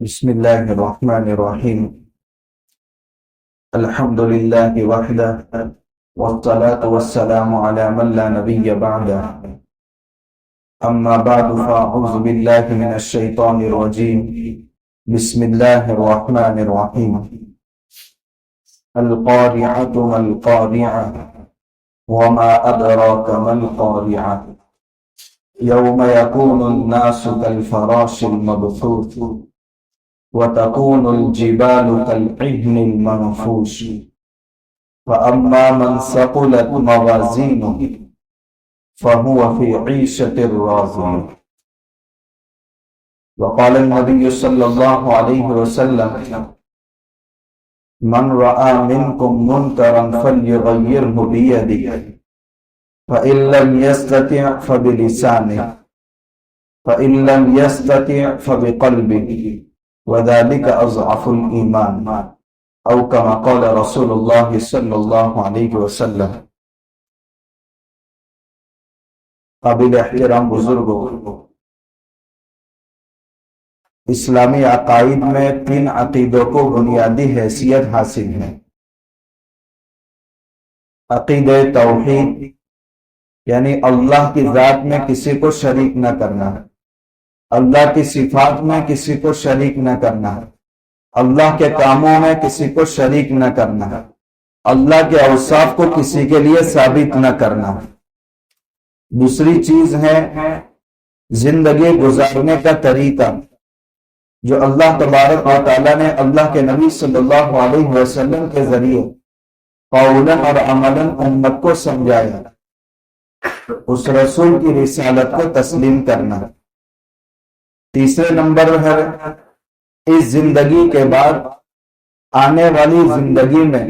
بسم الله الرحمن الرحيم. الحمد لله وحده والصلاة والسلام على من لا نبي بعده. أما بعد فأعوذ بالله من الشيطان الرجيم. بسم الله الرحمن الرحيم. القارعة ما القارعة وما أدراك ما القارعة يوم يكون الناس كالفراش المبثوث وتكون الجبال كالعهن المنفوش فأما من ثقلت موازينه فهو في عيشة راضية. وقال النبي صلى الله عليه وسلم: من رأى منكم منكرا فليغيره بيده فإن لم يستطع فبلسانه فإن لم يستطع فبقلبه وذلك أضعف الإيمان أو كما قال رسول الله صلی اللہ علیہ وسلم. قابل احترام بزرگوں، اسلامی عقائد میں 3 عقیدوں کو بنیادی حیثیت حاصل ہے. عقیدہ توحید یعنی اللہ کی ذات میں کسی کو شریک نہ کرنا، اللہ کی صفات میں کسی کو شریک نہ کرنا، اللہ کے کاموں میں کسی کو شریک نہ کرنا، اللہ کے اوصاف کو کسی کے لیے ثابت نہ کرنا. دوسری چیز ہے زندگی گزارنے کا طریقہ جو اللہ تبارک و تعالیٰ نے اللہ کے نبی صلی اللہ علیہ وسلم کے ذریعے قولاً اور عملاً امت کو سمجھایا، اس رسول کی رسالت کو تسلیم کرنا. تیسرے نمبر ہے اس زندگی کے بعد آنے والی زندگی میں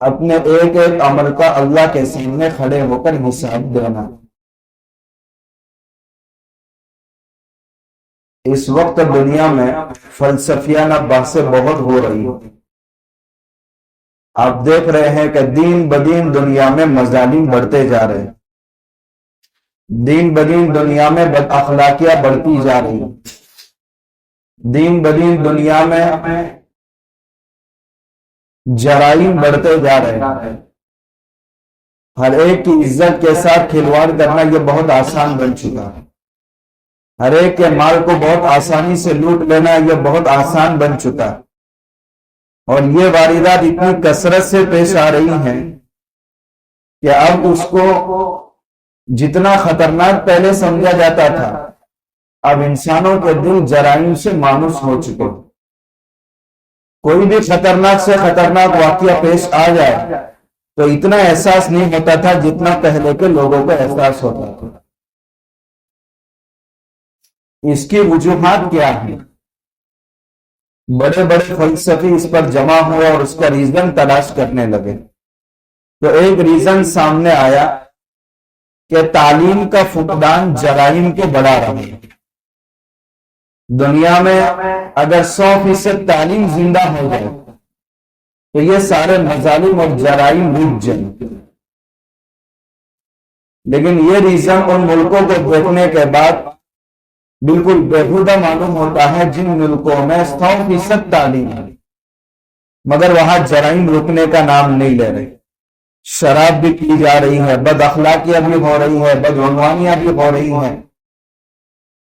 اپنے ایک ایک عمل کا اللہ کے سامنے کھڑے ہو کر حساب دینا. اس وقت دنیا میں فلسفیانہ بحثیں بہت ہو رہی ہیں. آپ دیکھ رہے ہیں کہ دین بدین دنیا میں مظالم بڑھتے جا رہے ہیں، دین بدین دنیا میں بد اخلاقیاں بڑھتی جا رہی ہیں، دین بدین دنیا میں جرائم بڑھتے جا رہے ہیں. ہر ایک کی عزت کے ساتھ کھلواڑ کرنا یہ بہت آسان بن چکا ہے. ہر ایک کے مال کو بہت آسانی سے لوٹ لینا یہ بہت آسان بن چکا ہے. اور یہ واردات اتنی کثرت سے پیش آ رہی ہیں کہ اب اس کو جتنا خطرناک پہلے سمجھا جاتا تھا اب انسانوں کے دل جرائم سے مانوس ہو چکے. کوئی بھی خطرناک سے خطرناک واقعہ پیش آ جائے تو اتنا احساس نہیں ہوتا تھا جتنا پہلے کے لوگوں کو احساس ہوتا تھا. اس کی وجوہات کیا ہیں؟ بڑے بڑے فلسفی اس پر جمع ہوئے اور اس کا ریزن تلاش کرنے لگے. تو ایک ریزن سامنے آیا کہ تعلیم کا فقدان جرائم کو بڑھا رہا ہے. دنیا میں اگر 100% تعلیم زندہ ہو جائے تو یہ سارے مظالم اور جرائم رک جائیں. لیکن یہ ریزن ان ملکوں کو دیکھنے کے بعد بالکل بےہودہ معلوم ہوتا ہے جن ملکوں میں 100% تعلیم ہے مگر وہاں جرائم رکنے کا نام نہیں لے رہے. شراب بھی پی جا رہی ہے، بد اخلاقیاں بھی ہو رہی ہیں، بدعنوانیاں بھی ہو رہی ہیں.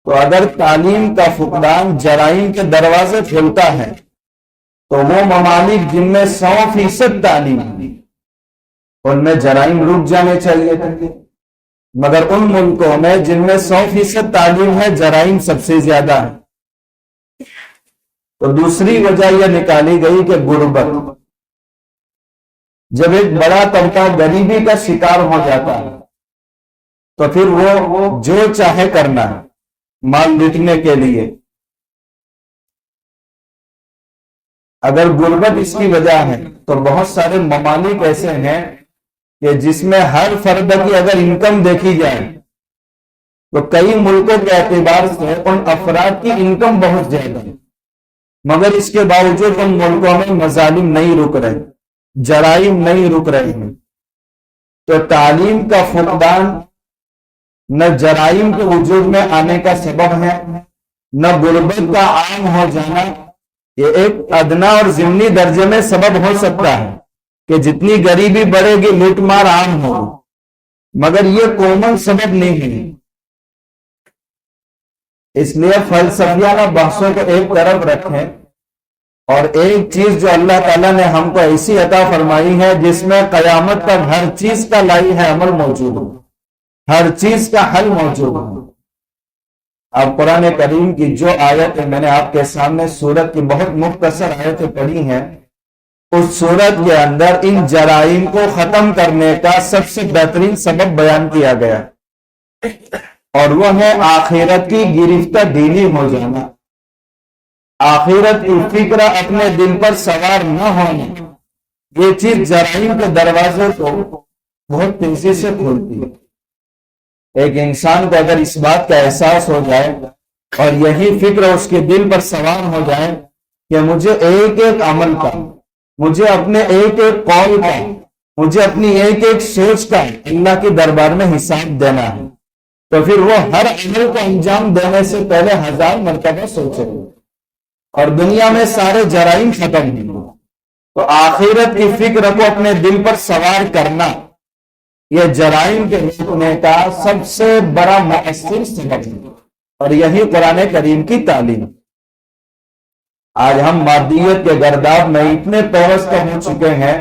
تو اگر تعلیم کا فقدان جرائم کے دروازے کھولتا ہے تو وہ ممالک جن میں 100% تعلیم ہے ان میں جرائم رک جانے چاہیے تھے، مگر ان ملکوں میں جن میں 100% تعلیم ہے جرائم سب سے زیادہ ہے. تو دوسری وجہ یہ نکالی گئی کہ غربت. جب ایک بڑا طبقہ غریبی کا شکار ہو جاتا ہے تو پھر وہ جو چاہے کرنا ہے مال لوٹنے کے لیے. اگر غربت اس کی وجہ ہے تو بہت سارے ممالک ایسے ہیں کہ جس میں ہر فرد کی اگر انکم دیکھی جائے تو کئی ملکوں کے اعتبار سے ان افراد کی انکم بہت زیادہ ہے مگر اس کے باوجود ان ملکوں میں مظالم نہیں رک رہے، جرائم نہیں رک رہے ہیں. تو تعلیم کا فقدان نہ جرائم کے وجود میں آنے کا سبب ہے، نہ غربت کا عام ہو جانا یہ ایک ادنا اور ضمنی درجے میں سبب ہو سکتا ہے کہ جتنی غریبی بڑھے گی لوٹ مار عام ہوگی، مگر یہ کومل سبب نہیں ہے۔ اس لیے فلسفیانہ بحثوں کو ایک طرف رکھیں اور ایک چیز جو اللہ تعالیٰ نے ہم کو ایسی عطا فرمائی ہے جس میں قیامت تک ہر چیز کا لائی ہے عمل موجود ہو، ہر چیز کا حل موجود ہو۔ اب قرآن کریم کی جو آیتیں میں نے آپ کے سامنے سورت کی بہت مختصر آیتیں پڑھی ہیں، اس سورت کے اندر ان جرائم کو ختم کرنے کا سب سے بہترین سبب بیان کیا گیا، اور وہ ہے آخرت کی گرفتہ دینی ہو جانا، آخرت کی فکر اپنے دل پر سوار نہ ہونا۔ یہ چیز جرائم کے دروازے کو بہت تیزی سے کھولتی ہے۔ ایک انسان کو اگر اس بات کا احساس ہو جائے اور یہی فکر اس کے دل پر سوار ہو جائے کہ مجھے ایک ایک عمل کا، مجھے اپنے ایک ایک قول کا، مجھے اپنی ایک ایک سوچ کا اللہ کے دربار میں حساب دینا ہے، تو پھر وہ ہر عمل کو انجام دینے سے پہلے 1000 مرتبہ سوچے گا اور دنیا میں سارے جرائم ختم ہوں گے۔ تو آخرت کی فکر کو اپنے دل پر سوار کرنا یہ جرائم کے روکنے کا سب سے بڑا مؤثر سبب ہے، اور یہی قرآن کریم کی تعلیم۔ آج ہم مادیت کے گرداب میں اتنے پیوستہ ہو چکے ہیں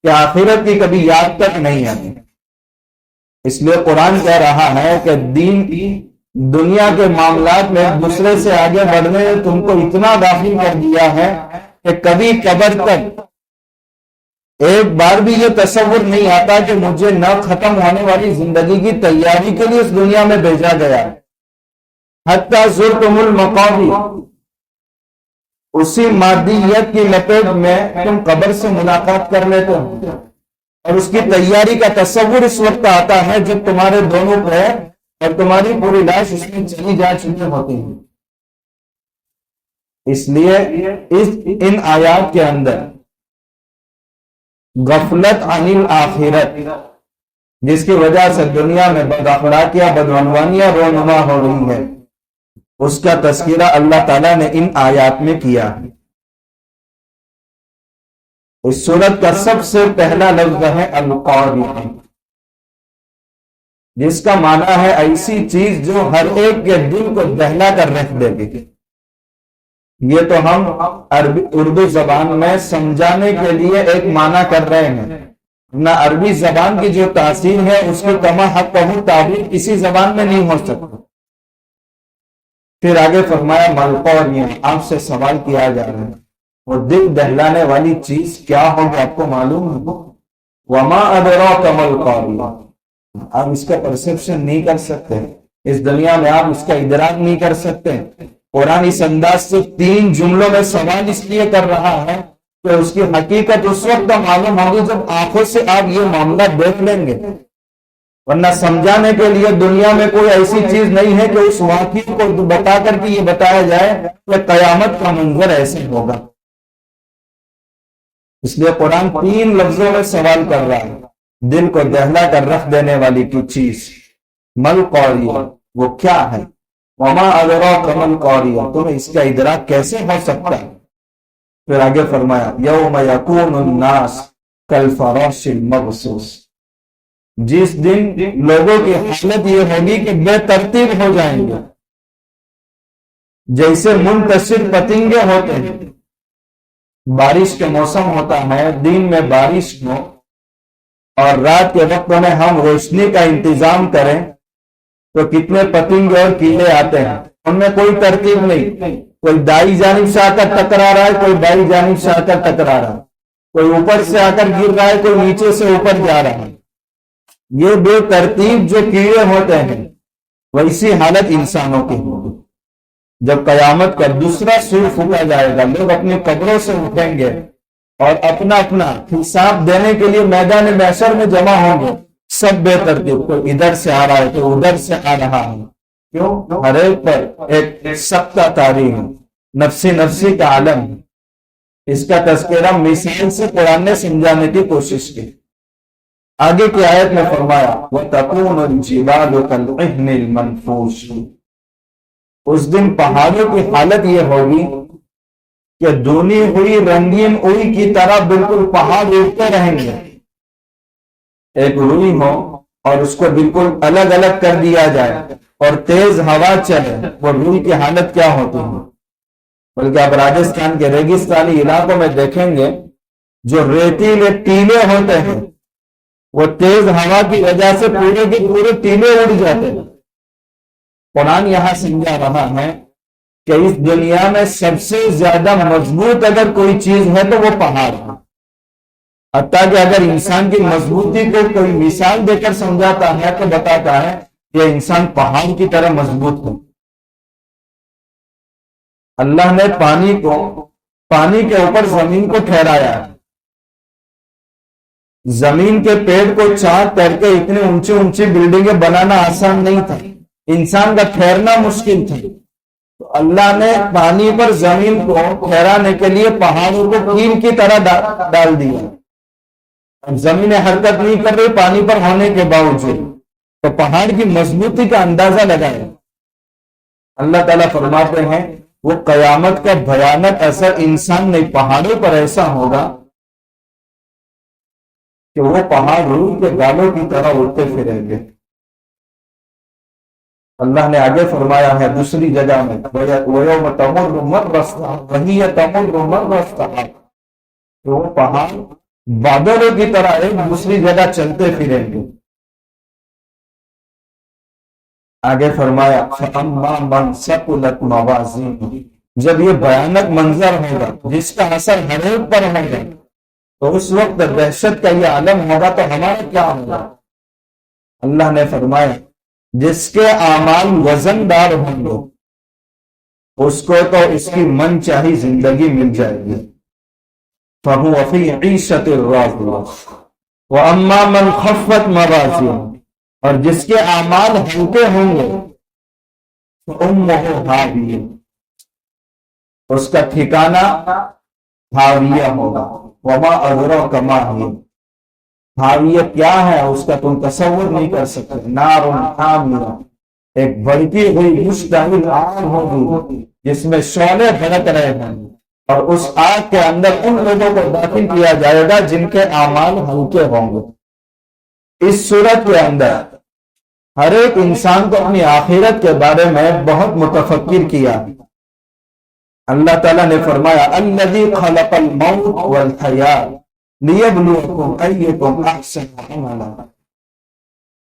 کہ آخرت کی کبھی یاد تک نہیں آتی۔ اس لیے قرآن کہہ رہا ہے کہ دین کی دنیا کے معاملات میں ایک دوسرے سے آگے بڑھنے نے تم کو اتنا داخل کر دیا ہے کہ کبھی قبر تک ایک بار بھی یہ تصور نہیں آتا کہ مجھے نہ ختم ہونے والی زندگی کی تیاری کے لیے اس دنیا میں بھیجا گیا۔ حتیٰ زرتم المقابر، اسی مادیت کی لپیٹ میں تم قبر سے ملاقات کر لیتے ہو، اور اس کی تیاری کا تصور اس وقت آتا ہے جب تمہارے دونوں پیر اور تمہاری پوری لاش اس میں چلی جا چکی ہوتی ہیں۔ اس لیے ان آیات کے اندر غفلت عن الآخرت، جس کی وجہ سے دنیا میں بد اخلاقیاں، بدعنوانیاں رونما ہو رہی ہیں، اس کا تذکرہ اللہ تعالیٰ نے ان آیات میں کیا۔ اس سورت کا سب سے پہلا لفظ ہے القاریہ، جس کا معنی ہے ایسی چیز جو ہر ایک کے دل کو دہلا کر رکھ دے گی۔ یہ تو ہم اردو زبان میں سمجھانے کے لیے ایک معنی کر رہے ہیں، نہ عربی زبان کی جو تاثیر ہے اس کی کما حق تعبیر کسی زبان میں نہیں ہو سکتا۔ پھر آگے فرمایا ملقوریہ، آپ سے سوال کیا جا رہا ہے وہ دل دہلانے والی چیز کیا ہوگی، آپ کو معلوم ہے؟ وما ادراک ملقوریہ، آپ اس کا پرسپشن نہیں کر سکتے، اس دنیا میں آپ اس کا ادراک نہیں کر سکتے۔ قرآن اس انداز سے 3 جملوں میں سوال اس لیے کر رہا ہے کہ اس کی حقیقت اس وقت معلوم ہوگی جب آنکھوں سے آپ یہ معاملہ دیکھ لیں گے، ورنہ سمجھانے کے لیے دنیا میں کوئی ایسی چیز نہیں ہے کہ اس واقعے کو بتا کر کے یہ بتایا جائے کہ قیامت کا منظر ایسے ہوگا۔ اس لیے قرآن 3 لفظوں میں سوال کر رہا ہے، دل کو دہلا کر رکھ دینے والی کی چیز مل قوریہ، وہ کیا ہے؟ وما ادراک مل قوریہ، تمہیں اس کا ادراک کیسے ہو سکتا ہے؟ پھر آگے فرمایا یوم یکون الناس کالفراش المبثوث، جس دن لوگوں کی حالت یہ ہوگی کہ بے ترتیب ہو جائیں گے، جیسے منتشر پتنگے ہوتے ہیں۔ بارش کے موسم ہوتا ہے، دن میں بارش ہو اور رات کے وقت میں ہم روشنی کا انتظام کریں تو کتنے پتنگے اور کیڑے آتے ہیں، ان میں کوئی ترتیب نہیں، کوئی دائیں جانب سے آ کر ٹکرا رہا ہے، کوئی بائیں جانب سے آ کر ٹکرا رہا ہے، کوئی اوپر سے آ کر گر رہا ہے، کوئی نیچے سے اوپر جا رہا ہے۔ یہ بے ترتیب جو کیڑے ہوتے ہیں ویسی حالت انسانوں کی ہوگی۔ جب قیامت کا دوسرا سور پھونکا جائے گا، لوگ اپنی قبروں سے اٹھیں گے اور اپنا اپنا حساب دینے کے لیے میدان محشر میں جمع ہوں گے، سب بے ترتیب، کوئی ادھر سے آ رہا ہے، کوئی ادھر سے آ رہا ہے۔ کیوں؟ ہر ایک پر ایک سختہ تاریخ، نفسی نفسی کا عالم، اس کا تذکرہ مثال سے قرآن نے سمجھانے کی کوشش کی۔ آگے کی آیت میں فرمایا وَتَكُونُ الْجِبَالُ كَالْعِهْنِ الْمَنْفُوشِ، اس دن پہاڑوں کی حالت یہ ہوگی کہ دھنی ہوئی رنگین اوئی کی طرح بالکل پہاڑ اڑتے رہیں گے. ایک روئی ہو اور اس کو بالکل الگ الگ کر دیا جائے اور تیز ہوا چلے، وہ روئی کی حالت کیا ہوتی ہے. بلکہ آپ راجستھان کے ریگستانی علاقوں میں دیکھیں گے جو ریتیلے ٹیلے ہوتے ہیں وہ تیز ہوا کی وجہ سے پورے کے پورے ٹیلے اڑ جاتے ہیں. قرآن یہاں سمجھا رہا ہے کہ اس دنیا میں سب سے زیادہ مضبوط اگر کوئی چیز ہے تو وہ پہاڑ ہے. حتیٰ کہ اگر انسان کی مضبوطی کو کوئی مثال دے کر سمجھاتا ہے تو بتاتا ہے کہ انسان پہاڑ کی طرح مضبوط ہے. اللہ نے پانی کے اوپر زمین کو ٹھہرایا ہے. زمین کے پیڑ کو چار کر کے اتنے اونچی اونچی بلڈنگیں بنانا آسان نہیں تھا، انسان کا ٹھہرنا مشکل تھا. تو اللہ نے پانی پر زمین کو ٹھہرانے کے لیے پہاڑوں کو کیل کی طرح ڈال دیا. اب زمین حرکت نہیں کر رہی پانی پر ہونے کے باوجود، تو پہاڑ کی مضبوطی کا اندازہ لگائے. اللہ تعالیٰ فرماتے ہیں وہ قیامت کا بھیانک اثر انسان نہیں پہاڑوں پر ایسا ہوگا کہ وہ پہاڑ روح کے گالوں کی طرح اڑتے پھریں گے. اللہ نے آگے فرمایا ہے دوسری جگہ میں وَيَوْمَ تَمُرُّ مَرَّ السَّحَابُ وَهِيَ تَمُرُّ مَرَّ السَّحَابِ، تو وہ پہاڑ بادلوں کی طرح ایک دوسری جگہ چلتے پھریں گے. آگے فرمایا فَأَمَّا مَنْ ثَقُلَتْ مَوَازِينُهُ، جب یہ بھیانک منظر ہوگا جس کا اثر ہر ایک پر ہوگا تو اس وقت دہشت کا یہ عالم ہوگا تو ہمارا کیا ہوگا. اللہ نے فرمایا جس کے اعمال وزن دار ہوں گے اس کو تو اس کی من چاہی زندگی مل جائے گی. فَهُوَ فِي عِيشَةٍ رَاضِيَةٍ وَأَمَّا مَنْ خَفَّتْ مَوَازِينُهُ، اور جس کے اعمال ہلکے ہوں گے فَأُمُّهُ هَاوِيَةٌ، اس کا ٹھکانہ ہاویہ ہوگا. وَمَا أَدْرَاكَ مَا هِيَ، ہاویہ کیا ہے اس کا تم تصور نہیں کر سکتے. نار حامیہ، ایک بھڑکی ہوئی مشتعل آگ ہوگی جس میں شعلے بھڑک رہے ہیں، اور اس آگ کے اندر ان لوگوں کو داخل کیا جائے گا جن کے اعمال ہلکے ہوں گے. اس صورت کے اندر ہر ایک انسان کو اپنی آخرت کے بارے میں بہت متفکر کیا. اللہ تعالیٰ نے فرمایا الذی خلق الموت والحیات لیبلوکم ایکم احسن عملا،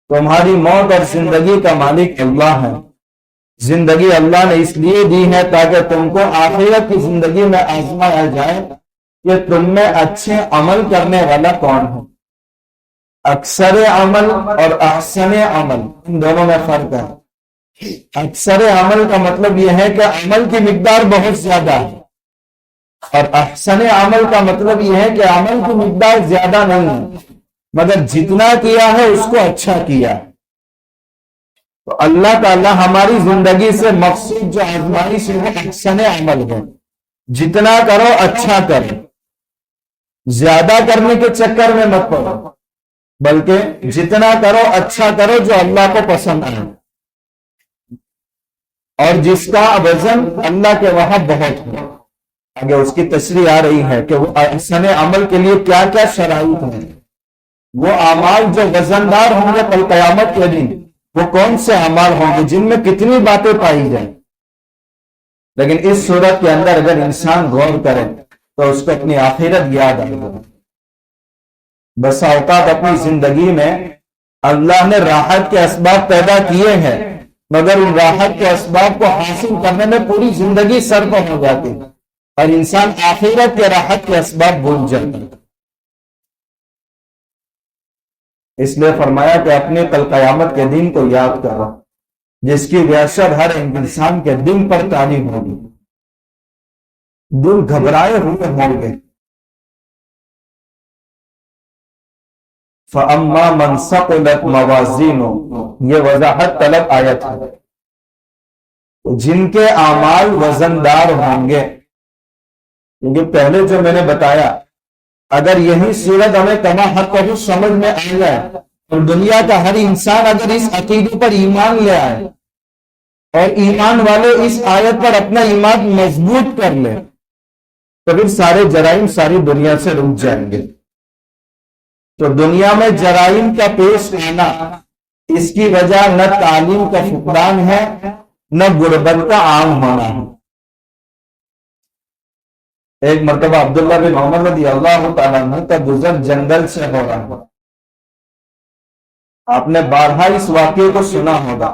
تمہاری موت اور زندگی کا مالک اللہ ہے. زندگی اللہ نے اس لیے دی ہے تاکہ تم کو آخرت کی زندگی میں آزمایا جائے کہ تم میں اچھے عمل کرنے والا کون ہے. اکثر عمل اور احسن عمل ان دونوں میں فرق ہے. اکثر عمل کا مطلب یہ ہے کہ عمل کی مقدار بہت زیادہ ہے، اور احسن عمل کا مطلب یہ ہے کہ عمل کی مقدار زیادہ نہیں ہے مگر جتنا کیا ہے اس کو اچھا کیا. تو اللہ تعالیٰ ہماری زندگی سے مقصود جو آزمائش ہے وہ احسن عمل ہے. جتنا کرو اچھا کرو، زیادہ کرنے کے چکر میں مت پڑو، بلکہ جتنا کرو اچھا کرو جو اللہ کو پسند آئے، اور جس کا وزن اللہ کے وہاں بہت ہے. آگے اس کی تشریح آ رہی ہے کہ وہ احسن عمل کے لیے کیا کیا شرائط ہیں. وہ اعمال جو وزندار ہوں گے کل قیامت کے دن وہ کون سے اعمال ہوں گے جن میں کتنی باتیں پائی جائیں. لیکن اس صورت کے اندر اگر انسان غور کرے تو اس کو اپنی آخرت یاد آئے گا. بس اوقات اپنی زندگی میں اللہ نے راحت کے اسباب پیدا کیے ہیں مگر ان راحت کے اسباب کو حاصل کرنے میں پوری زندگی سر پر ہو جاتی ہے اور انسان آخرت کے راحت کے اسباب بھول جاتا ہے. اس لیے فرمایا کہ اپنے کل قیامت کے دن کو یاد کرو جس کی وحشت ہر انسان کے دل پر تاری ہوگی. دل گھبرائے ہوئے ہوں گے. فَأَمَّا مَنْ ثَقُلَتْ مَوَازِينُهُ، یہ وضاحت طلب آیت ہے. جن کے اعمال وزندار ہوں گے، کیونکہ پہلے جو میں نے بتایا اگر یہی صورت ہمیں کما حد تک سمجھ میں آ جائے اور دنیا کا ہر انسان اگر اس عقیدے پر ایمان لے آئے اور ایمان والے اس آیت پر اپنا ایمان مضبوط کر لے تو پھر سارے جرائم ساری دنیا سے رک جائیں گے۔ تو دنیا میں جرائم کا پیش آنا، اس کی وجہ نہ تعلیم کا فقدان ہے، نہ غربت کا عام ہونا ہے۔ ایک مرتبہ عبداللہ بن عمر رضی اللہ تعالیٰ عنہ کا گزر جنگل سے ہو رہا ہے۔ آپ نے بارہا اس واقعے کو سنا ہوگا،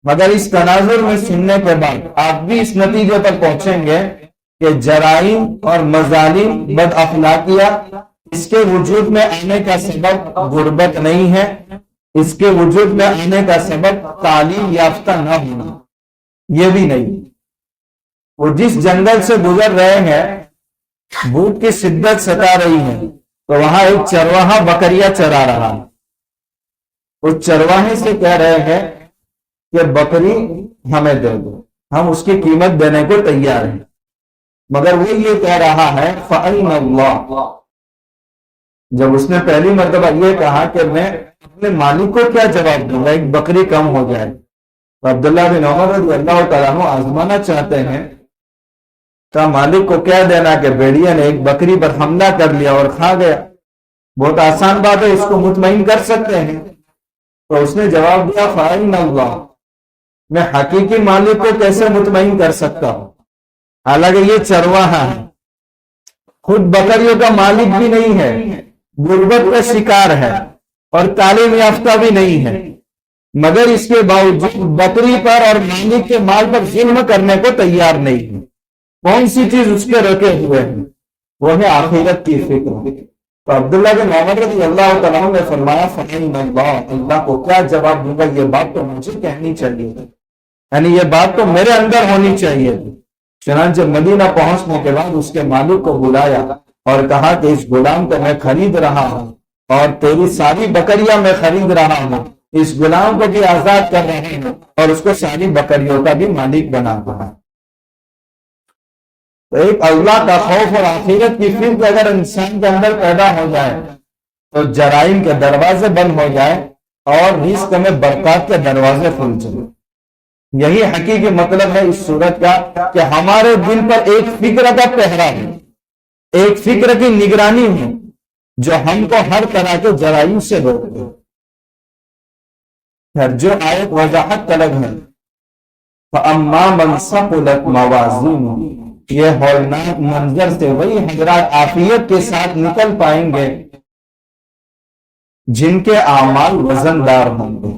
مگر اس تناظر میں سننے کے بعد آپ بھی اس نتیجے پر پہنچیں گے کہ جرائم اور مظالم، بد اخلاقیہ، اس کے وجود میں آنے کا سبب غربت نہیں ہے، اس کے وجود میں آنے کا سبب تعلیم یافتہ نہ ہونا یہ بھی نہیں۔ وہ جس جنگل سے گزر رہے ہیں، بھوک کی شدت ستا رہی ہے، تو وہاں ایک چرواہا بکریاں چرا رہا ہے۔ اس چرواہے سے کہہ رہے ہیں کہ بکری ہمیں دے دو، ہم اس کی قیمت دینے کو تیار ہیں، مگر وہ یہ کہہ رہا ہے فَأَيْنَ اللَّهُ۔ جب اس نے پہلی مرتبہ یہ کہا کہ میں اپنے مالک کو کیا جواب دوں گا، ایک بکری کم ہو جائے، تو عبداللہ بن عمر رضی اللہ تعالیٰ عنہ آزمانا چاہتے ہیں، تو مالک کو کہہ دینا کہ بھیڑیا نے ایک بکری پر حملہ کر لیا اور کھا گیا، بہت آسان بات ہے، اس کو مطمئن کر سکتے ہیں۔ تو اس نے جواب دیا فَأَيْنَ اللَّهُ، میں حقیقی مالک کو کیسے مطمئن کر سکتا ہوں، حالانکہ یہ چرواہا ہے، خود بکریوں کا مالک بھی نہیں ہے، غربت کا شکار ہے اور تعلیم یافتہ بھی نہیں ہے، مگر اس کے باوجود بکری پر اور مالک کے مال پر ظلم کرنے کو تیار نہیں ہے۔ کون سی چیز اس کے رکھے ہوئے ہیں؟ وہ ہے آخرت کی فکر۔ تو عبداللہ بن عمر رضی اللہ تعالیٰ عنہ نے فرمایا فَإِنَّ اللَّهَ، اللہ کو کیا جواب دوں گا، یہ بات تو مجھے کہنی چاہیے، یعنی یہ بات تو میرے اندر ہونی چاہیے۔ چنانچہ مدینہ پہنچنے کے بعد اس کے مالک کو بلایا اور کہا کہ اس غلام کو میں خرید رہا ہوں اور تیری ساری بکریاں میں خرید رہا ہوں، اس غلام کو بھی آزاد کر رہے ہیں اور اس کو ساری بکریوں کا بھی مالک بنا رہا ہے۔ تو ایک اللہ کا خوف اور آخرت کی فکر اگر انسان کے اندر پیدا ہو جائے تو جرائم کے دروازے بند ہو جائے اور رزق میں برکات کے دروازے کھل جائیں۔ یہی حقیقی مطلب ہے اس صورت کا کہ ہمارے دل پر ایک فکر کا پہرا ہے، ایک فکر کی نگرانی ہے جو ہم کو ہر طرح کے جرائم سے روکے۔ پھر جو آیت وضاحت طلب ہے فَأَمَّا مَنْ ثَقُلَتْ مَوَازِينُهُ، یہ ہولناک منظر سے وہی حضرات عافیت کے ساتھ نکل پائیں گے جن کے اعمال وزندار ہوں گے،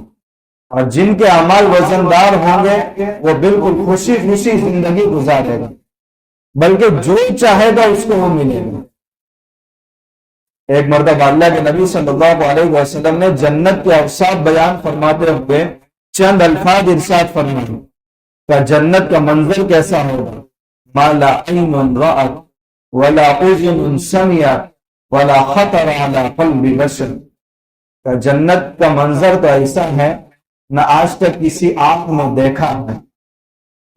اور جن کے اعمال وزندار ہوں گے وہ بالکل خوشی خوشی زندگی گزارے گا، بلکہ جو چاہے گا اس کو وہ ملے گا۔ ایک مرتبہ اللہ کے نبی صلی اللہ علیہ وسلم نے جنت کے اوصاف بیان فرماتے ہوئے چند الفاظ ارشاد فرمائے کہ جنت کا منظر کیسا ہوگا، ما لا عین رأت ولا اذن سمعت ولا خطر علی قلب بشر، کہ جنت کا منظر تو ایسا ہے نہ آج تک کسی آنکھ نے دیکھا ہے،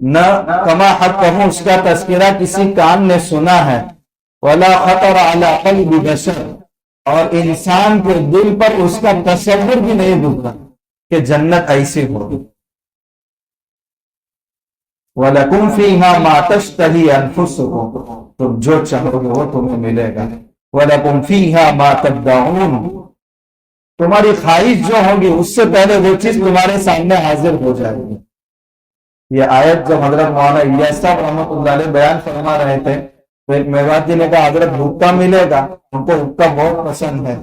نہ کما حد کہوں اس کا تذکرہ کسی کان نے سنا ہے، ولا خطر علی قلب بشر، اور انسان کے دل پر اس کا تصور بھی نہیں گزرا کہ جنت ایسی ہوگی۔ وَلَكُمْ فِيهَا مَا تَشْتَهِي أَنفُسُكُمْ، تم جو چاہو گے وہ تمہیں ملے گا۔ وَلَكُمْ فِيهَا مَا تَدَّعُونَ، تمہاری خواہش جو ہوگی اس سے پہلے وہ چیز تمہارے سامنے حاضر ہو جائے گی۔ یہ آیت جب حضرت مولانا الیاس صاحب رحمۃ اللہ علیہ بیان فرما رہے تھے تو ایک میوات جی نے کہا حضرت حقہ ملے گا، ان کو حقہ بہت پسند ہے،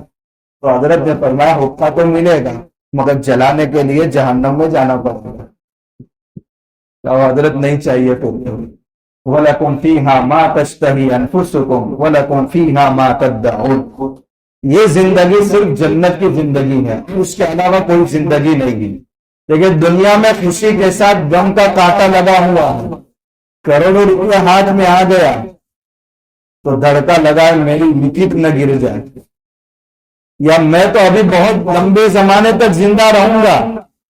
تو حضرت نے فرمایا حقہ تو ملے گا مگر جلانے کے لیے جہنم میں جانا پڑے گا، تو حضرت نہیں چاہیے تو وَلَكُمْ فِيهَا مَا تَشْتَهِي أَنفُسُكُمْ وَلَكُمْ فِيهَا مَا تَدَّعُونَ۔ یہ زندگی صرف جنت کی زندگی ہے، اس کے علاوہ کوئی زندگی نہیں ہے۔ لیکن دنیا میں خوشی کے ساتھ غم کا کانٹا لگا ہوا ہے، کروڑوں روپے ہاتھ میں آ گیا تو دھڑکا لگا میری وکٹ نہ گر جائے، یا میں تو ابھی بہت لمبے زمانے تک زندہ رہوں گا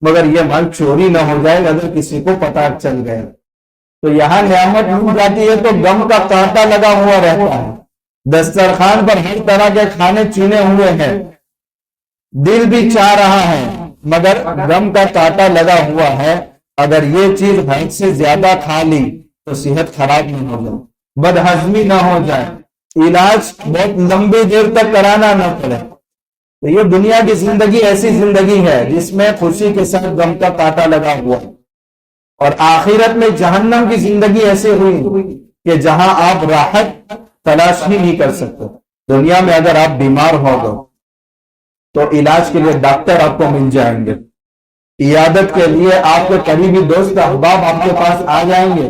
مگر یہ مال چوری نہ ہو جائے اگر کسی کو پتہ چل گیا۔ تو یہاں نعمت مل جاتی ہے تو غم کا کانٹا لگا ہوا رہتا ہے، دسترخوان پر ہر طرح کے کھانے چنے ہوئے ہیں، دل بھی چاہ رہا ہے مگر غم کا کانٹا لگا ہوا ہے، اگر یہ چیز حد سے زیادہ کھا لی تو صحت خراب نہیں ہو جائے۔ بدہضمی نہ ہو جائے، علاج بہت لمبی دیر تک کرانا نہ پڑے۔ تو یہ دنیا کی زندگی ایسی زندگی ہے جس میں خوشی کے ساتھ غم کا کانٹا لگا ہوا، اور آخرت میں جہنم کی زندگی ایسے ہوئی کہ جہاں آپ راحت تلاش ہی نہیں کر سکتے۔ دنیا میں اگر آپ بیمار ہو گئے تو علاج کے لیے ڈاکٹر آپ کو مل جائیں گے، عیادت کے لیے آپ کے قریبی دوست احباب آپ کے پاس آ جائیں گے،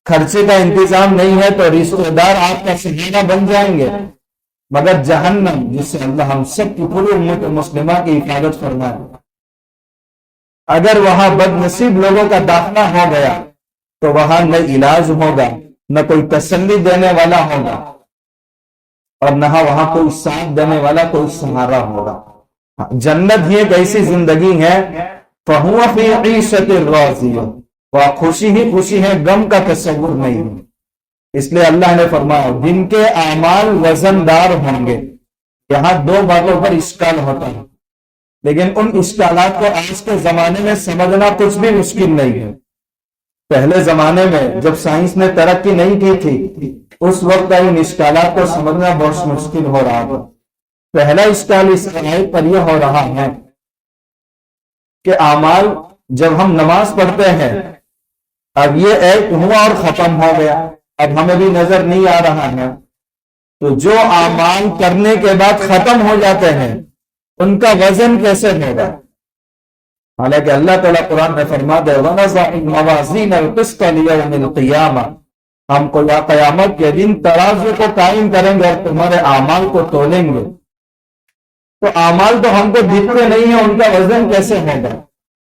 خرچے کا انتظام نہیں ہے تو رشتہ دار آپ کا سہارا بن جائیں گے۔ مگر جہنم، جس سے اللہ ہم سب کی پوری امت مسلمہ کی حفاظت فرمائے، اگر وہاں بد نصیب لوگوں کا داخلہ ہو گیا تو وہاں نہ علاج ہوگا، نہ کوئی تسلی دینے والا ہوگا، اور نہ وہاں کوئی ساتھ دینے والا، کوئی سہارا ہوگا۔ جنت ہی ایک ایسی زندگی ہے، فَهُوَ فِي عِيشَةٍ رَاضِيَةٍ، وہ خوشی ہی خوشی ہے، غم کا تصور نہیں ہے۔ اس لیے اللہ نے فرمایا جن کے اعمال وزن دار ہوں گے۔ یہاں دو باتوں پر اشکال ہوتا ہے، لیکن ان اشکالات کو آج کے زمانے میں سمجھنا کچھ بھی مشکل نہیں ہے۔ پہلے زمانے میں جب سائنس نے ترقی نہیں کی تھی، اس وقت ان اشکالات کو سمجھنا بہت مشکل ہو رہا تھا۔ پہلا اشکال اس آیت پر یہ ہو رہا ہے کہ اعمال، جب ہم نماز پڑھتے ہیں، اب یہ ایک ہوا اور ختم ہو گیا، اب ہمیں بھی نظر نہیں آ رہا ہے، تو جو اعمال کرنے کے بعد ختم ہو جاتے ہیں ان کا وزن کیسے ہوگا؟ حالانکہ اللہ تعالیٰ قرآن میں فرماتا ہے وَنَضَعُ الْمَوَازِينَ الْقِسْطَ لِيَوْمِ الْقِيَامَةِ، ہم کو یا قیامت کے دن ترازو کو قائم کریں گے اور تمہارے اعمال کو تولیں گے۔ تو اعمال تو ہم کو دکھتے نہیں ہیں، ان کا وزن کیسے ہوگا؟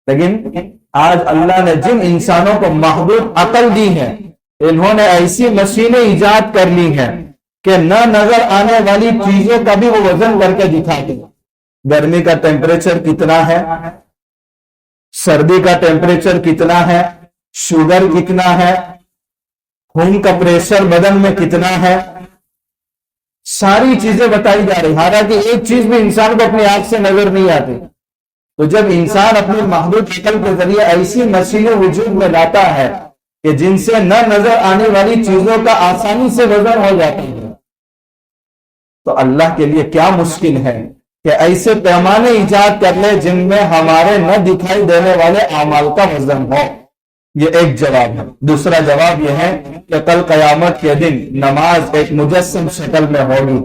لیکن آج اللہ نے جن انسانوں کو محدود عقل دی ہے، انہوں نے ایسی مشینیں ایجاد کر لی ہیں کہ نہ نظر آنے والی چیزوں کا بھی وہ وزن کر کے دکھاتے ہیں۔ گرمی کا ٹیمپریچر کتنا ہے، سردی کا ٹیمپریچر کتنا ہے، شوگر کتنا ہے، خون کا پریشر بدن میں کتنا ہے، ساری چیزیں بتائی جا رہی، حالانکہ ایک چیز بھی انسان کو اپنی آنکھ سے نظر نہیں آتی۔ تو جب انسان اپنی محدود عقل کے ذریعے ایسی مشینیں وجود میں لاتا ہے کہ جن سے نہ نظر آنے والی چیزوں کا آسانی سے وزن ہو جاتا ہے، تو اللہ کے لیے کیا مشکل ہے کہ ایسے پیمانے ایجاد کر لے جن میں ہمارے نہ دکھائی دینے والے اعمال کا وزن ہو۔ یہ ایک جواب ہے۔ دوسرا جواب یہ ہے کہ کل قیامت کے دن نماز ایک مجسم شکل میں ہوگی،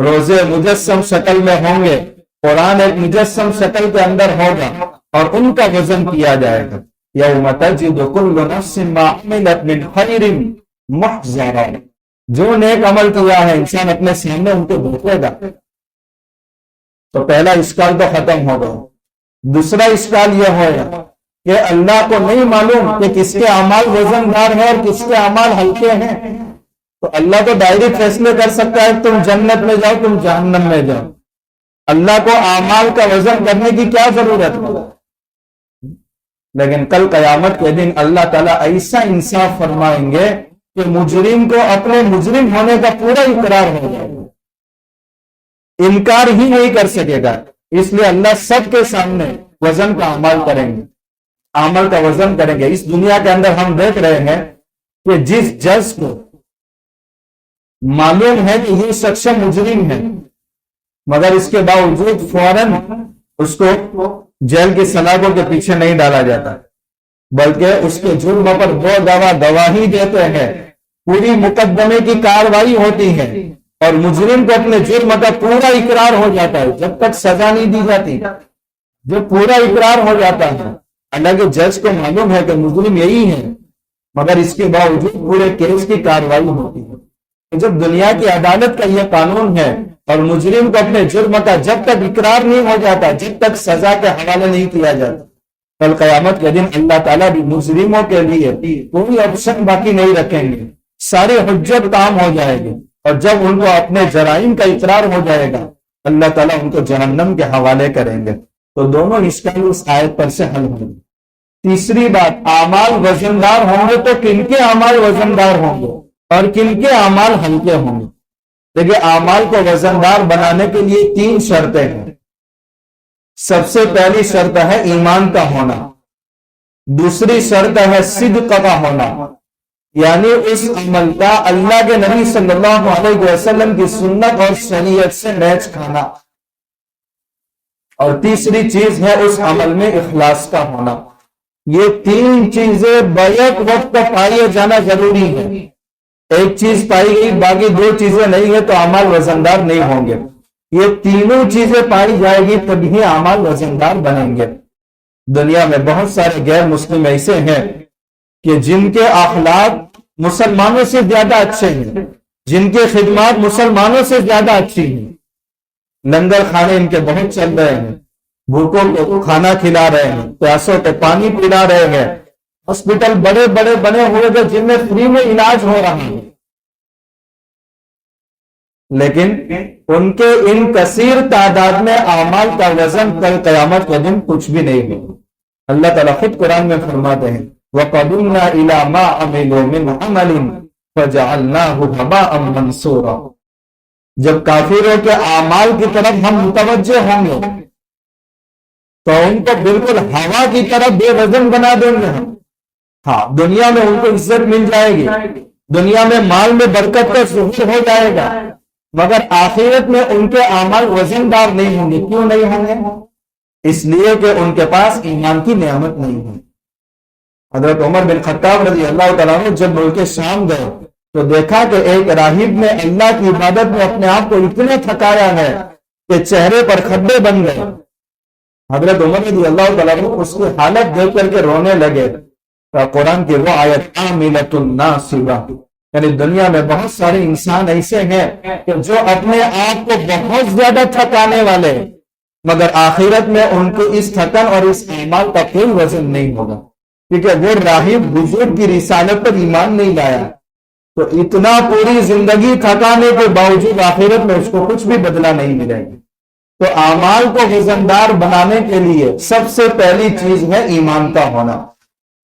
روزے مجسم شکل میں ہوں گے، قرآن ایک مجسم شکل کے اندر ہوگا، اور ان کا وزن کیا جائے گا۔ یوم تجد کل نفس ما عملت من خیر محضرا، جو نیک عمل کیا ہے انسان اپنے سامنے ان کو دیکھے گا۔ تو پہلا اشکال تو ختم ہو گیا۔ دوسرا اشکال یہ ہوگا کہ اللہ کو نہیں معلوم کہ کس کے اعمال وزن دار ہیں اور کس کے اعمال ہلکے ہیں، تو اللہ تو ڈائریکٹ فیصلے کر سکتا ہے تم جنت میں جاؤ، تم جہنم میں جاؤ۔ اللہ کو اعمال کا وزن کرنے کی کیا ضرورت ہے؟ لیکن کل قیامت کے دن اللہ تعالیٰ ایسا انصاف فرمائیں گے کہ مجرم کو اپنے مجرم ہونے کا پورا اقرار ہو جائے گا، انکار ہی نہیں کر سکے گا۔ اس لیے اللہ سب کے سامنے وزن کا عمل کریں گے، عمل کا وزن کریں گے۔ اس دنیا کے اندر ہم دیکھ رہے ہیں کہ جس جج کو معلوم ہے کہ یہ شخص مجرم ہے، مگر اس کے باوجود فوراً اس کو جیل کی سلاخوں کے پیچھے نہیں ڈالا جاتا، بلکہ اس کے جرم پر دو گواہ گواہی دیتے ہیں، پوری مقدمے کی کاروائی ہوتی ہے، اور مجرم کو اپنے جرم کا پورا اقرار ہو جاتا ہے جب تک سزا نہیں دی جاتی، جب پورا اقرار ہو جاتا ہے۔ حالانکہ جج کو معلوم ہے کہ مجرم یہی ہے، مگر اس کے باوجود پورے کیس کی کاروائی ہوتی ہے۔ جب دنیا کی عدالت کا یہ قانون ہے اور مجرم کو اپنے جرم کا جب تک اقرار نہیں ہو جاتا، جب تک سزا کے حوالے نہیں کیا جاتا، کل قیامت کے دن اللہ تعالیٰ بھی مجرموں کے لیے کوئی آپشن باقی نہیں رکھیں گے، سارے حجت کام ہو جائے گی، اور جب ان کو اپنے جرائم کا اقرار ہو جائے گا اللہ تعالیٰ ان کو جہنم کے حوالے کریں گے۔ تو دونوں اشکال اس آیت پر سے حل ہوں گے۔ تیسری بات، اعمال وزندار ہوں گے تو کن کے اعمال وزندار ہوں گے اور کن کے اعمال ہلکے ہوں گے؟ دیکھیں، اعمال کو وزندار بنانے کے لیے 3 شرطیں ہیں۔ سب سے پہلی شرط ہے ایمان کا ہونا، دوسری شرط ہے صدق کا ہونا، یعنی اس عمل کا اللہ کے نبی صلی اللہ علیہ وسلم کی سنت اور شریعت سے میچ کھانا. اور تیسری چیز ہے اس عمل میں اخلاص کا ہونا. یہ تین چیزیں بیک وقت پائے جانا ضروری ہے. ایک چیز پائی گئی باقی دو چیزیں نہیں ہے تو اعمال وزندار نہیں ہوں گے. یہ تینوں چیزیں پائی جائے گی تبھی اعمال وزندار بنیں گے. دنیا میں بہت سارے غیر مسلم ایسے ہیں کہ جن کے اخلاق مسلمانوں سے زیادہ اچھے ہیں, جن کے خدمات مسلمانوں سے زیادہ اچھی ہیں. لنگر کھانے ان کے بہت چل رہے ہیں, بھوکوں کو کھانا کھلا رہے ہیں, پیاسوں کو پانی پلا رہے ہیں, ہاسپٹل بڑے بڑے بنے ہوئے تھے جن میں فری میں علاج ہو رہا ہے, لیکن ان کے ان کثیر تعداد میں اعمال کا وزن کل قیامت کے دن کچھ بھی نہیں ہوگا. اللہ تعالیٰ خود قرآن میں فرماتے ہیں وَقَدُمْنَا إِلَى مَا عَمِلُوا مِنْ عَمَلٍ فَجَعَلْنَاهُ هَبَاءً مَنْثُورًا. جب کافروں کے اعمال کی طرف ہم متوجہ ہوں گے تو ان کو بالکل ہوا کی طرف بے وزن بنا دیں گے. ہاں, دنیا میں ان کو عزت مل جائے گی, دنیا میں مال میں برکت کا ظہور ہو جائے گا, مگر آخرت میں ان کے اعمال وزن دار نہیں ہوں گے. کیوں نہیں ہوں گے؟ اس لیے کہ ان کے پاس ایمان کی نعمت نہیں ہے. حضرت عمر بن خطاب رضی اللہ تعالیٰ عنہ جب ملک شام گئے تو دیکھا کہ ایک راہب نے اللہ کی عبادت میں اپنے آپ کو اتنا تھکایا ہے کہ چہرے پر کھڈے بن گئے. حضرت عمر رضی اللہ تعالیٰ عنہ اس کی حالت دیکھ کر کے رونے لگے. قرآن کی وہ آیت عاملۃ ناصبہ, یعنی دنیا میں بہت سارے انسان ایسے ہیں کہ جو اپنے آپ کو بہت زیادہ تھکانے والے, مگر آخرت میں ان کو اس تھکن اور اس اعمال کا کوئی وزن نہیں ہوگا, کیونکہ وہ راہب حضور کی رسالت پر ایمان نہیں لایا. تو اتنا پوری زندگی تھکانے کے باوجود آخرت میں اس کو کچھ بھی بدلہ نہیں ملے گا. تو اعمال کو وزندار بنانے کے لیے سب سے پہلی چیز ہے ایمان کا ہونا.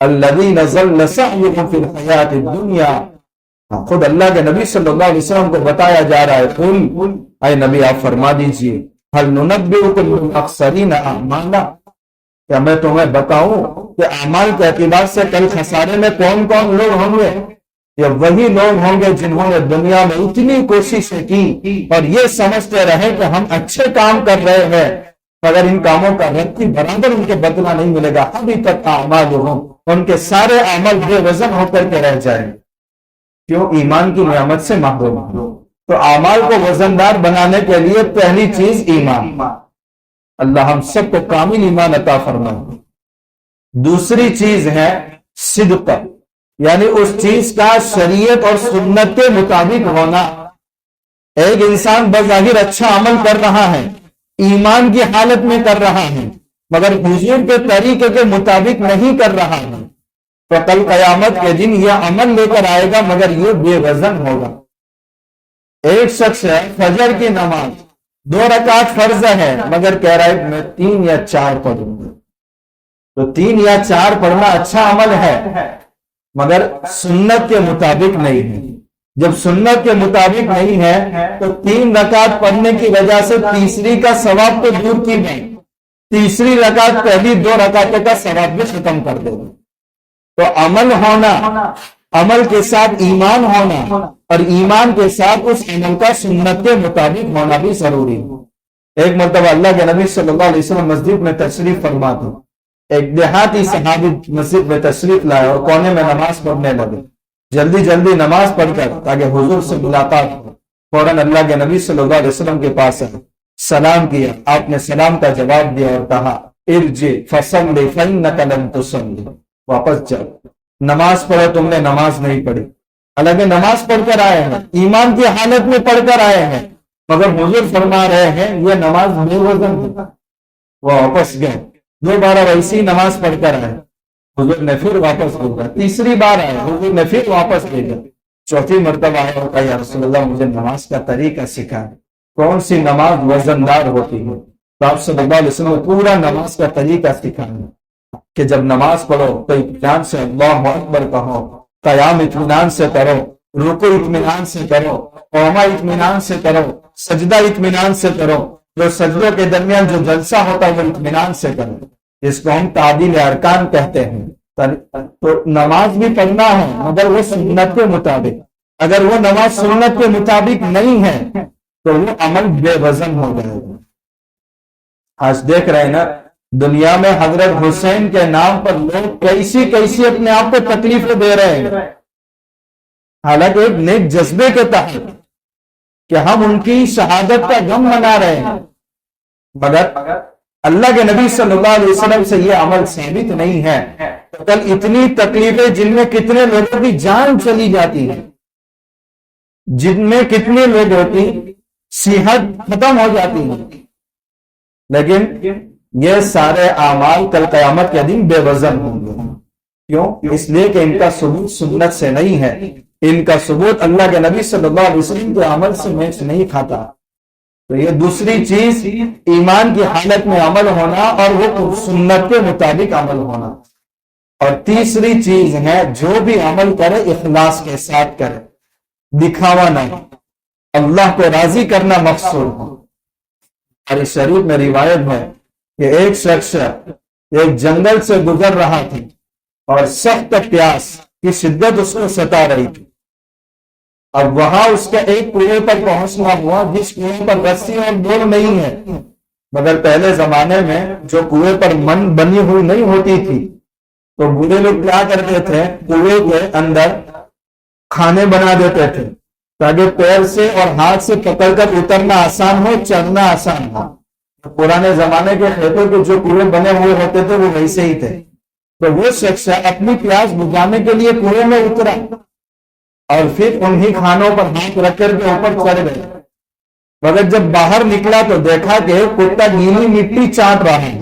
الذین ظل سعیہم فی الحیاۃ الدنیا. خود اللہ کے نبی صلی اللہ علیہ وسلم کو بتایا جا رہا ہے, قل, اے نبی آپ فرما دیجئے, هل ننبئکم بالاخسرین اعمالا, کیا میں تمہیں بتاؤں کہ اعمال کے اعتبار سے کل خسارے میں کون کون لوگ ہوں گے؟ یہ وہی لوگ ہوں گے جنہوں نے دنیا میں اتنی کوششیں کی اور یہ سمجھتے رہے کہ ہم اچھے کام کر رہے ہیں, مگر ان کاموں کا رتی برابر ان کے بدلہ نہیں ملے گا. ابھی تک اعمال ہوں, ان کے سارے عمل بے وزن ہو کر کے رہ جائیں. کیوں؟ ایمان کی نعمت سے محروم ہوں. تو اعمال کو وزندار بنانے کے لیے پہلی چیز ایمان. اللہ ہم سب کو کامل ایمان عطا فرمائے. دوسری چیز ہے صدق, یعنی اس چیز کا شریعت اور سنت کے مطابق ہونا. ایک انسان بظاہر اچھا عمل کر رہا ہے, ایمان کی حالت میں کر رہا ہے, مگر حضور کے طریقے کے مطابق نہیں کر رہا ہے, تو کل قیامت کے دن یہ عمل لے کر آئے گا مگر یہ بے وزن ہوگا. ایک شخص ہے, فجر کی نماز 2 رکعت فرض ہے, مگر کہہ رہا ہے میں 3 یا 4 پڑھوں گا. تو 3 یا 4 پڑھنا اچھا عمل ہے, مگر سنت کے مطابق نہیں ہے. جب سنت کے مطابق نہیں ہے تو 3 رکعت پڑھنے کی وجہ سے تیسری کا ثواب تو دور کی نہیں, تیسری رکعت پہلی 2 رکعتوں کا ثواب بھی ختم کر دے گا. تو عمل ہونا, عمل کے ساتھ ایمان ہونا, اور ایمان کے ساتھ اس عمل کا سنت کے مطابق ہونا بھی ضروری ہے. ایک مرتبہ اللہ کے نبی صلی اللہ علیہ وسلم مسجد میں تشریف فرما تھے. ایک دیہاتی صحابی مسجد میں تشریف لائے اور کونے میں نماز پڑھنے لگے. جلدی جلدی نماز پڑھ کر تاکہ حضور سے ملاقات ہو, فوراً اللہ کے نبی صلی اللہ علیہ وسلم کے پاس آئے, سلام کیا. آپ نے سلام کا جواب دیا اور کہا ارجع فصلی فانک لم تصلی, واپس جاؤ, نماز پڑھو, تم نے نماز نہیں پڑھی. حالانکہ نماز پڑھ کر آئے ہیں, ایمان کی حالت میں پڑھ کر آئے ہیں, مگر حضور فرما رہے ہیں یہ نماز بے وزن ہے. وہ واپس گئے, دوبارہ ویسی نماز پڑھ کر آئے, حضور نے پھر واپس بھیجا. تیسری بار آئے, حضور نے پھر واپس بھیجا. چوتھی مرتبہ آئے اور کہا یا رسول اللہ مجھے نماز کا طریقہ سکھائے, کون سی نماز وزندار ہوتی ہے. تو آپ صلی اللہ علیہ وسلم پورا نماز کا طریقہ سکھائیں کہ جب نماز پڑھو تو اطمینان سے اللہ اکبر کہو, قیام اطمینان سے کرو, رکوع اطمینان سے کرو, قوما اطمینان سے کرو, سجدہ اطمینان سے کرو, جو سجدوں کے درمیان جو جلسہ ہوتا ہے وہ اطمینان سے کرو. اس کو ہم تعدیل ارکان کہتے ہیں. تو نماز بھی پڑھنا ہے مگر وہ سنت کے مطابق. اگر وہ نماز سنت کے مطابق نہیں ہے تو وہ عمل بے وزن ہو جائے گا. آج دیکھ رہے ہیں نا دنیا میں حضرت حسین کے نام پر لوگ کیسی کیسی اپنے آپ کو تکلیفیں دے رہے ہیں، حالانکہ ایک نیک جذبے کے تحت کہ ہم ان کی شہادت کا غم منا رہے ہیں، مگر اللہ کے نبی صلی اللہ علیہ وسلم سے یہ عمل ثابت نہیں ہے. تو کل اتنی تکلیفیں جن میں کتنے لوگوں کی جان چلی جاتی ہے، جن میں کتنے لوگوں کی صحت ختم ہو جاتی ہے، لیکن یہ سارے اعمال کل قیامت کے دن بے وزن ہوں گے. کیوں؟ اس لیے کہ ان کا ثبوت سنت سے نہیں ہے، ان کا ثبوت اللہ کے نبی صلی اللہ علیہ وسلم کے عمل سے میچ نہیں کھاتا. تو یہ دوسری چیز ایمان کی حالت میں عمل ہونا اور وہ سنت کے مطابق عمل ہونا. اور تیسری چیز ہے جو بھی عمل کرے اخلاص کے ساتھ کرے، دکھاوا نہ، اللہ کو راضی کرنا مقصود ہو. اور اس شریف میں روایت ہے کہ ایک شخص ایک جنگل سے گزر رہا تھا اور سخت پیاس کی شدت اس کو ستا رہی تھی. اب وہاں اس کا ایک کنویں پر پہنچنا ہوا جس کنویں پر رسی اور ڈور نہیں ہے، مگر پہلے زمانے میں جو کنویں پر من بنی ہوئی نہیں ہوتی تھی تو بوڑھے لوگ کیا کرتے تھے، کنویں کے اندر کھانے بنا دیتے تھے تاکہ پیر سے اور ہاتھ سے پکڑ کر اترنا آسان ہو، چڑھنا آسان ہو. پرانے زمانے کے کھیتوں کے جو کنویں بنے ہوئے ہوتے تھے وہ ویسے ہی تھے. تو وہ شخص اپنی پیاس بجھانے کے لیے کنویں میں اترا اور پھر انہی کھانوں پر ہاتھ رکھ کر کے اوپر چڑھ گئے. مگر جب باہر نکلا تو دیکھا کہ کتا گیلی مٹی چاٹ رہا ہے.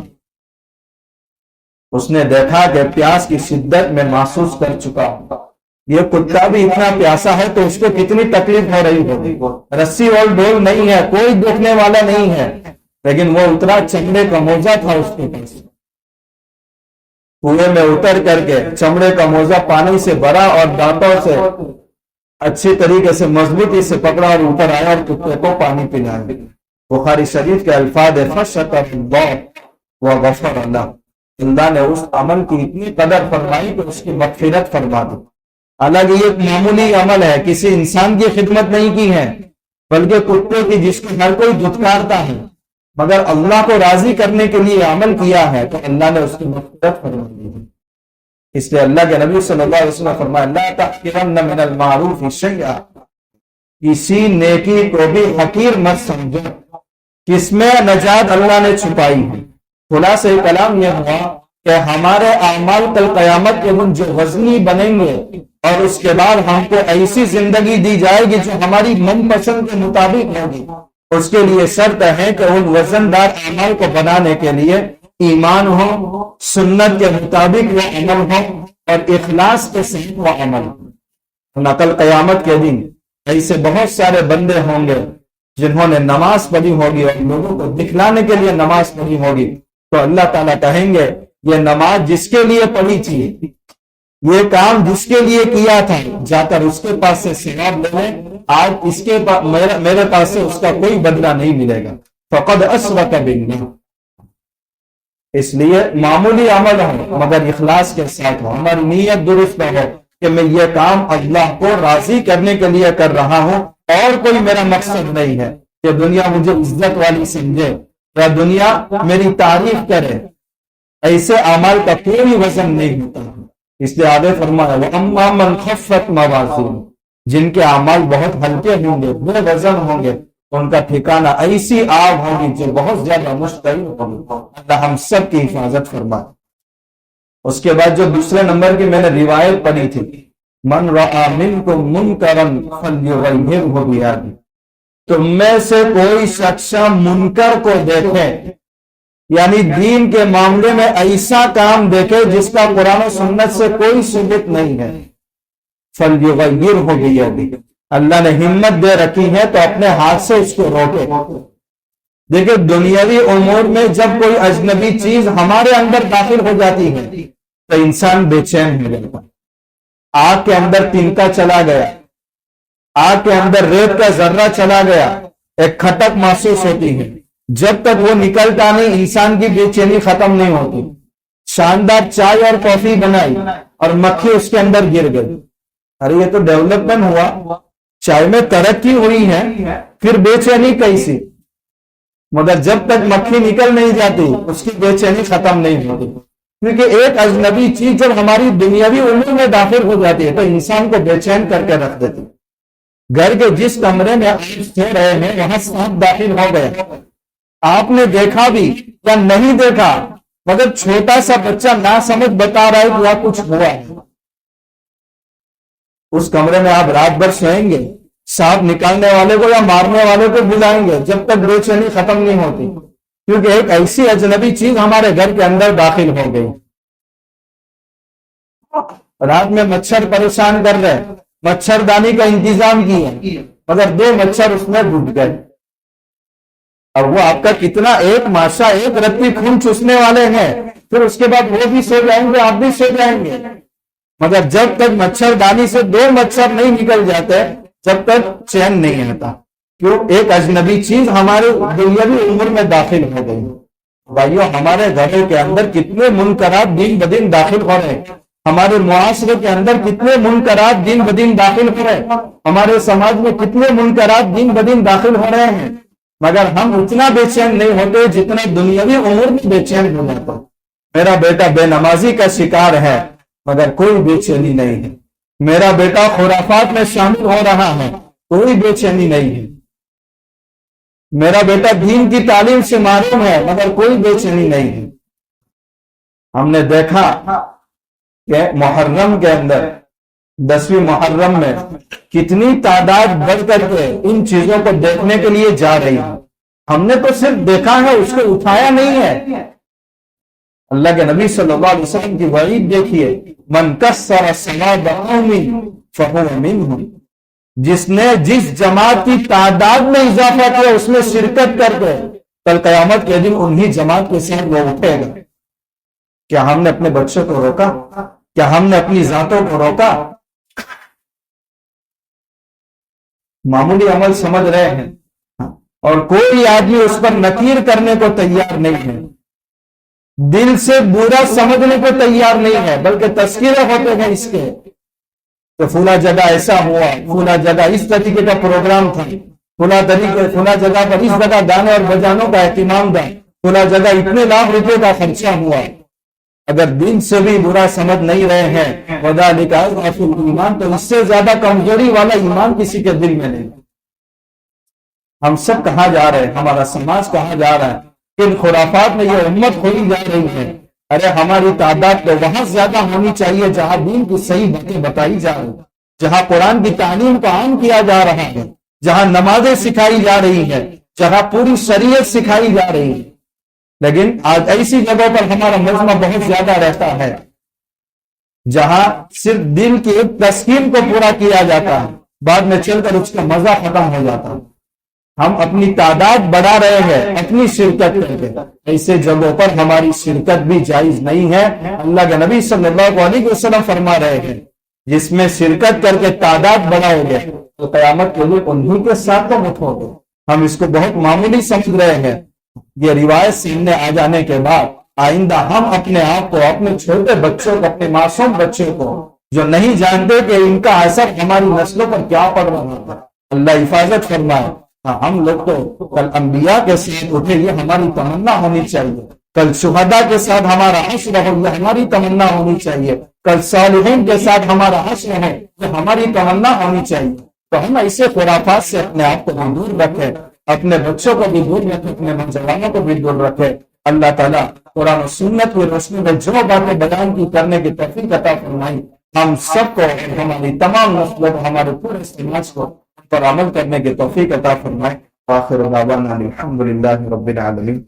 اس نے دیکھا کہ پیاس کی شدت میں محسوس کر چکا ہوں، یہ کتا بھی اتنا پیاسا ہے تو اس کو کتنی تکلیف ہو رہی ہوگی. رسی اور ڈول نہیں ہے، کوئی دیکھنے والا نہیں ہے، لیکن وہ اترا، چمڑے کا موزہ تھا اس کے پاس. کنویں میں اتر کر کے چمڑے کا موزہ پانی سے بھرا اور دانتوں سے اچھی طریقے سے مضبوطی سے پکڑا اور اوپر آیا اور کتے کو پانی پلایا. بخاری شریف کے الفاظ فشکر اللہ وغفر اللہ. اللہ نے اس عمل کی اتنی قدر فرمائی کہ اس کی مغفرت فرما دی. حالانکہ یہ ایک معمولی عمل ہے، کسی انسان کی خدمت نہیں کی ہے بلکہ کتے کی جس کو ہر کوئی دھتکارتا ہے، مگر اللہ کو راضی کرنے کے لیے عمل کیا ہے تو اللہ نے اس کی مغفرت فرما دی. اس لیے اللہ کے نبی صلی اللہ علیہ وسلم فرمایا لا تحقرن من المعروف شیئا، کسی نیکی کو بھی حقیر مت سمجھو، کس میں نجات اللہ نے چھپائی ہے. خلاصہ کلام یہ ہوا کہ ہمارے اعمال کل قیامت کے دن جو وزنی بنیں گے اور اس کے بعد ہم کو ایسی زندگی دی جائے گی جو ہماری من پسند کے مطابق ہوگی، اس کے لیے شرط ہے کہ ان وزن دار اعمال کو بنانے کے لیے ایمان ہو، سنت کے مطابق وہ عمل ہو اور اخلاص کے ساتھ وہ عمل ہو. کل قیامت کے دن ایسے بہت سارے بندے ہوں گے جنہوں نے نماز پڑھی ہوگی اور لوگوں کو دکھلانے کے لیے نماز پڑھی ہوگی، تو اللہ تعالیٰ کہیں گے یہ نماز جس کے لیے پڑھی تھی، یہ کام جس کے لیے کیا تھا، جا کر اس کے پاس سے ثواب لے لیں، آج اس کے میرے پاس سے اس کا کوئی بدلہ نہیں ملے گا. فقد اشرک باللہ. اس لیے معمولی عمل ہو مگر اخلاص کے ساتھ ہو، ہماری نیت درست ہو کہ میں یہ کام اللہ کو راضی کرنے کے لیے کر رہا ہوں اور کوئی میرا مقصد نہیں ہے کہ دنیا مجھے عزت والی سمجھے یا دنیا میری تعریف کرے. ایسے اعمال کا کوئی وزن نہیں ہوتا. اس لیے آگے فرمایا وَأَمَّا مَنْ خَفَّتْ مَوَازِينُهُ، جن کے اعمال بہت ہلکے ہوں گے، بے وزن ہوں گے، ان کا ٹھکانہ ایسی آگ ہوگی جو بہت زیادہ مشتعل ہوگی. اللہ ہم سب کی حفاظت فرمائے. اس کے بعد جو دوسرے نمبر کی میں نے روایت پڑھی تھی، من رأى منکم منکرا فلیغیرہ بیدہ، تم میں سے کوئی شخص منکر کو دیکھے، یعنی دین کے معاملے میں ایسا کام دیکھے جس کا قرآن و سنت سے کوئی ثبوت نہیں ہے، فلیغیرہ بیدہ، اللہ نے ہمت دے رکھی ہے تو اپنے ہاتھ سے اس کو روکے. دیکھیں دنیاوی امور میں جب کوئی اجنبی چیز ہمارے اندر داخل ہو جاتی ہے تو انسان بے چین ہو جاتا ہے. آگ کے اندر تنکا چلا گیا، آگ کے اندر ریت کا ذرہ چلا گیا، ایک کھٹک محسوس ہوتی ہے. جب تک وہ نکلتا نہیں انسان کی بے چینی ختم نہیں ہوتی. شاندار چائے اور کافی بنائی اور مکھی اس کے اندر گر گئی. ارے یہ تو ڈیولپمنٹ ہوا، چائے میں ترقی ہوئی ہے، پھر بے چینی کیسی؟ مگر جب تک مکھی نکل نہیں جاتی اس کی بے چینی ختم نہیں ہوتی. کیونکہ ایک اجنبی چیز جب ہماری دنیاوی امور میں داخل ہو جاتی ہے تو انسان کو بے چین کر کے رکھ دیتی. گھر کے جس کمرے میں آپ سو رہے ہیں وہاں سانپ داخل ہو گئے، آپ نے دیکھا بھی یا نہیں دیکھا، مگر چھوٹا سا بچہ نہ سمجھ بتا رہا ہے کہ وہاں کچھ ہوا ہے. اس کمرے میں آپ رات بھر سوئیں گے، سانپ نکالنے والے کو یا مارنے والے کو بلائیں گے جب تک بے چینی ختم نہیں ہوتی. کیونکہ ایک ایسی اجنبی چیز ہمارے گھر کے اندر داخل ہو گئی. رات میں مچھر پریشان کر رہے، مچھردانی کا انتظام کیا، مگر 2 مچھر اس میں ڈوب گئے. اب وہ آپ کا کتنا ایک ماشا ایک رتی خون چوسنے والے ہیں، پھر اس کے بعد وہ بھی سو جائیں گے، آپ بھی سو جائیں گے. مگر جب تک مچھردانی سے 2 مچھر نہیں نکل جاتے جب تک چین نہیں آتا. کیوں؟ ایک اجنبی چیز ہمارے دنیاوی عمر میں داخل ہو گئی. بھائیو، ہمارے گھروں کے اندر کتنے منکرات دن بدن داخل ہو رہے ہیں، ہمارے معاشرے کے اندر کتنے منکرات دن بدن داخل ہو رہے ہیں، ہمارے سماج میں کتنے منکرات دن بدن داخل ہو رہے ہیں، مگر ہم اتنا بے چین نہیں ہوتے جتنا دنیاوی امور میں بے چین ہو جاتا. میرا بیٹا بے نمازی کا شکار ہے مگر کوئی بے چینی نہیں ہے. میرا بیٹا خرافات میں شامل ہو رہا ہے، کوئی بے چینی نہیں ہے. میرا بیٹا دین کی تعلیم سے محروم ہے مگر کوئی بے چینی نہیں ہے. ہم نے دیکھا کہ محرم کے اندر 10ویں محرم میں کتنی تعداد بڑھ کر کے ان چیزوں کو دیکھنے کے لیے جا رہی ہے. ہم نے تو صرف دیکھا ہے، اس کو اٹھایا نہیں ہے. اللہ کے نبی صلی اللہ علیہ وسلم کی وعید دیکھیے، من کسر ثواب قوم فہو منہم، جس نے جس جماعت کی تعداد میں اضافہ کیا اس میں شرکت کر کے کل قیامت کے دن انہی جماعت کے ساتھ وہ اٹھے گا. کیا ہم نے اپنے بچوں کو روکا؟ کیا ہم نے اپنی ذاتوں کو روکا؟ معمولی عمل سمجھ رہے ہیں اور کوئی آدمی اس پر نکیر کرنے کو تیار نہیں ہے، دل سے برا سمجھنے کو تیار نہیں ہے، بلکہ تذکرے ہوتے ہیں اس کے تو فلاں جگہ ایسا ہوا، فلاں جگہ اس طریقے کا پروگرام تھا، فلاں جگہ پر اس جگہ گانے اور بجانوں کا اہتمام تھا، فلاں جگہ اتنے لاکھ روپے کا خرچہ ہوا. اگر دل سے بھی برا سمجھ نہیں رہے ہیں وذالک اضعف الایمان، تو اس سے زیادہ کمزوری والا ایمان کسی کے دل میں نہیں. ہم سب کہاں جا رہے ہیں، ہمارا سماج کہاں جا رہا ہے؟ ان خرافات میں یہ امت کھوئی جا رہی ہے. ارے ہماری تعداد تو وہاں زیادہ ہونی چاہیے جہاں دین کی صحیح باتیں بتائی جا رہی، جہاں قرآن کی تعلیم کو عام کیا جا رہا ہے، جہاں نمازیں سکھائی جا رہی ہے، جہاں پوری شریعت سکھائی جا رہی ہے. لیکن آج ایسی جگہوں پر ہمارا مجمع بہت زیادہ رہتا ہے جہاں صرف دل کی ایک تسکین کو پورا کیا جاتا ہے، بعد میں چل کر اس کا مزہ ختم ہو جاتا ہے. ہم اپنی تعداد بڑھا رہے ہیں اپنی شرکت کر کے، ایسے جگہوں پر ہماری شرکت بھی جائز نہیں ہے. اللہ کے نبی صلی اللہ علیہ وسلم فرما رہے ہیں جس میں شرکت کر کے تعداد بڑھاؤ گے تو قیامت کے لیے انہی کے ساتھ تم اٹھو گے. ہم اس کو بہت معمولی سمجھ رہے ہیں. یہ روایت سامنے آ جانے کے بعد آئندہ ہم اپنے آپ کو، اپنے چھوٹے بچوں کو، اپنے معصوم بچوں کو جو نہیں جانتے کہ ان کا اثر ہماری نسلوں پر کیا پڑ رہا ہے، اللہ حفاظت فرمائے. ہم لوگ تو کل انبیاء کے ساتھ اٹھے، یہ ہماری تمنا ہونی چاہیے. کل شہداء کے ساتھ ہمارا حشر ہو، یہ ہماری تمنا ہونی چاہیے. کل صالحین کے ساتھ ہمارا حشر ہے، یہ ہماری تمنا ہونی چاہیے. تو ہم ایسے خرافات سے اپنے آپ کو بھی دور رکھیں، اپنے بچوں کو بھی دور رکھیں، اپنے نوجوانوں کو بھی دور رکھیں. اللہ تعالیٰ قرآن و سنت کی روشنی میں جو باتیں بیان کی کرنے کی توفیق عطا فرمائی. ہم سب کو، ہماری تمام نسلوں کو، ہمارے پورے سماج کو پر عمل کرنے کی توفیق عطا فرمائے. آخر دعوانا الحمدللہ رب العالمین.